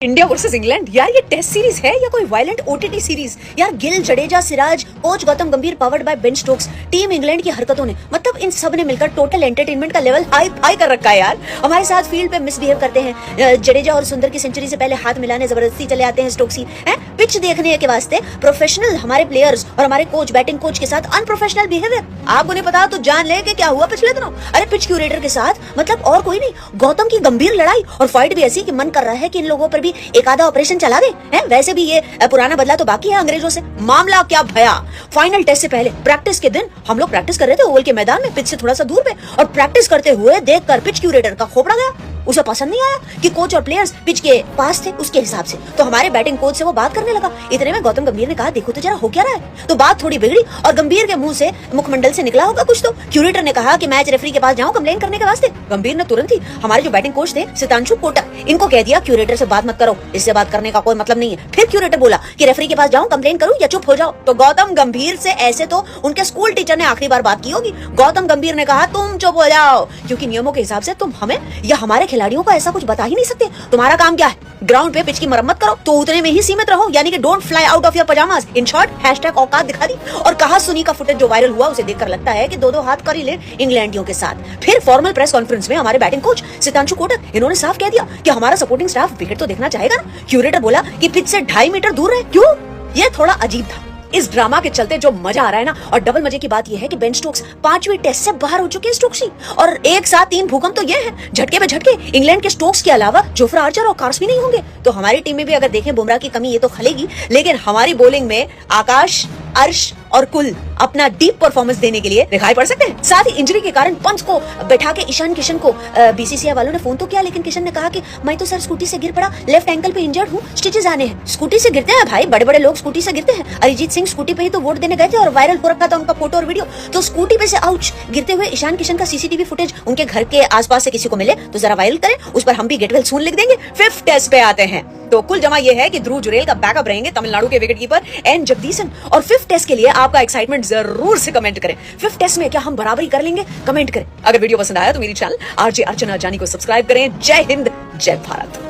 India versus England, यार ये test series है या कोई वायलेंट ओटीटी सीरीज। यार गिल, जडेजा, सिराज, कोच गौतम गंभीर, powered by Ben Stokes, team England की हरकतों ने मतलब इन सब ने मिलकर टोटल एंटरटेनमेंट का लेवल हाई कर रखा है। यार हमारे साथ फील्ड पे मिसबिहेव करते हैं, जडेजा और सुंदर की सेंचुरी से पहले हाथ मिलाने जबरदस्ती चले आते हैं स्टोक्सी हैं, पिच देखने के वास्ते प्रोफेशनल हमारे प्लेयर्स और हमारे कोच, बैटिंग कोच के साथ अनप्रोफेशनल बिहेवियर। आपको नहीं पता तो जान ले कि क्या हुआ पिछले दिनों। अरे पिच क्यूरेटर के साथ मतलब और कोई नहीं, गौतम की गंभीर लड़ाई और फाइट भी ऐसी कि मन कर रहा है कि इन लोगों पर भी एक आधा ऑपरेशन चला दे हैं। वैसे भी ये पुराना बदला तो बाकी है अंग्रेजों से। मामला क्या भया, फाइनल टेस्ट से पहले प्रैक्टिस के दिन हम लोग प्रैक्टिस कर रहे थे ओवल के मैदान में, पिच से थोड़ा सा दूर पे, और प्रैक्टिस करते हुए देखकर पिच क्यूरेटर का खोपड़ा गया। उसे पसंद नहीं आया कि कोच और प्लेयर्स पिच के पास थे उसके हिसाब से, तो हमारे बैटिंग कोच से वो बात करने लगा। इतने में गौतम गंभीर ने कहा, देखो तो जरा हो क्या रहा है। तो बात थोड़ी बिगड़ी और गंभीर के मुंह से, मुखमंडल से निकला होगा कुछ तो। क्यूरेटर ने कहा कि मैच रेफरी के पास जाऊं कंप्लेन करने के वास्ते। गंभीर ने तुरंत ही हमारे जो बैटिंग कोच थे सितांशु कोटक, इनको कह दिया क्यूरेटर से बात मत करो, इससे बात करने का कोई मतलब नहीं है। फिर क्यूरेटर बोला कि रेफरी के पास जाऊं कंप्लेन करूं या चुप हो जाओ। तो गौतम गंभीर से ऐसे तो उनके स्कूल टीचर ने आखिरी बार बात की होगी। गौतम गंभीर ने कहा, तुम चुप हो जाओ, क्योंकि नियमों के हिसाब से तुम हमें या हमारे खिलाड़ियों को ऐसा कुछ बता ही नहीं सकते। तुम्हारा काम क्या है, ग्राउंड पे पिच की मरम्मत करो, तो उतने में ही सीमित रहो, यानी कि don't fly out of your pyjamas. In short hashtag औकात दिखा दी। और कहा सुनी का फुटेज जो वायरल हुआ उसे देखकर लगता है कि दो दो हाथ कर ही ले इंग्लैंडियों के साथ। फिर फॉर्मल प्रेस कॉन्फ्रेंस में हमारे बैटिंग कोच सितांशु कोटक, इन्होंने साफ कह दिया कि हमारा सपोर्टिंग स्टाफ विकेट तो देखना चाहेगा ना। क्यूरेटर बोला कि पिच से 2.5 मीटर दूर है। क्यों? ये थोड़ा अजीब था। इस ड्रामा के चलते जो मजा आ रहा है ना, और डबल मजे की बात यह है कि बेन स्टोक्स 5वीं टेस्ट से बाहर हो चुके हैं स्टोक्सी, और एक साथ 3 भूकंप तो ये है, झटके पे झटके। इंग्लैंड के स्टोक्स के अलावा जोफ्रा आर्चर और कार्स भी नहीं होंगे। तो हमारी टीम में भी अगर देखें बुमराह की कमी ये तो खलेगी, लेकिन हमारी बॉलिंग में आकाश, अर्श और कुल अपना डीप परफॉर्मेंस देने के लिए दिखाई पड़ सकते हैं। साथ ही इंजरी के कारण पंच को बैठा के ईशान किशन को बीसीसीआई वालों ने फोन तो किया, लेकिन किशन ने कहा कि मैं तो सर स्कूटी से गिर पड़ा, लेफ्ट एंकल पे इंजर्ड हूँ, स्टिचेस आने हैं। स्कूटी से गिरते हैं भाई, बड़े बड़े लोग स्कूटी से गिरते हैं। अरिजीत सिंह स्कूटी पे ही तो वोट देने गए थे और वायरल हो रखा था उनका फोटो और वीडियो। तो स्कूटी पे से आउच गिरते हुए ईशान किशन का सीसीटीवी फुटेज उनके घर के आसपास से किसी को मिले तो जरा वायरल करें, उस पर हम भी गेट वेल सून लिख देंगे। 5th टेस्ट पे आते हैं तो कुल जमा ये है कि ध्रुव जुरेल का बैकअप रहेंगे तमिलनाडु के विकेटकीपर एन जगदीशन। और 5th टेस्ट के लिए आपका एक्साइटमेंट जरूर से कमेंट करें। 5th टेस्ट में क्या हम बराबरी कर लेंगे? कमेंट करें। अगर वीडियो पसंद आया तो मेरी चैनल आरजे अर्चना जानी को सब्सक्राइब करें। जय हिंद, जय भारत।